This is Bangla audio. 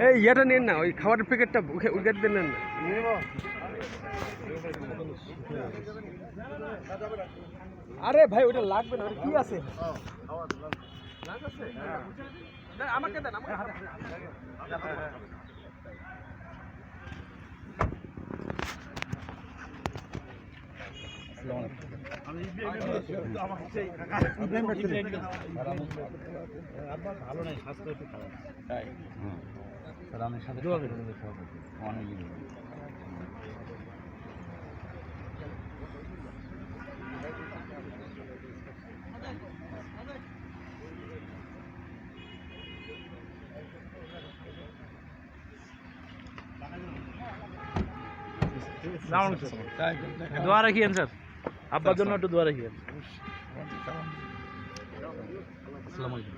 এই ইয়েটা নেন না, ওই খাবারের প্যাকেটটা ওই গাড়িতে নেন না। আরে ভাই ওটা লাগবে না, ওটা কি আছে? আমাকে দেন, ভালো নাই, স্বাস্থ্য একটু খারাপ। তাই আমি সাথে অনেক দোয়া রাখিয়েন স্যার, আব্বার জন্য একটু দোয়া রাখিয়েন। আসসালামু আলাইকুম।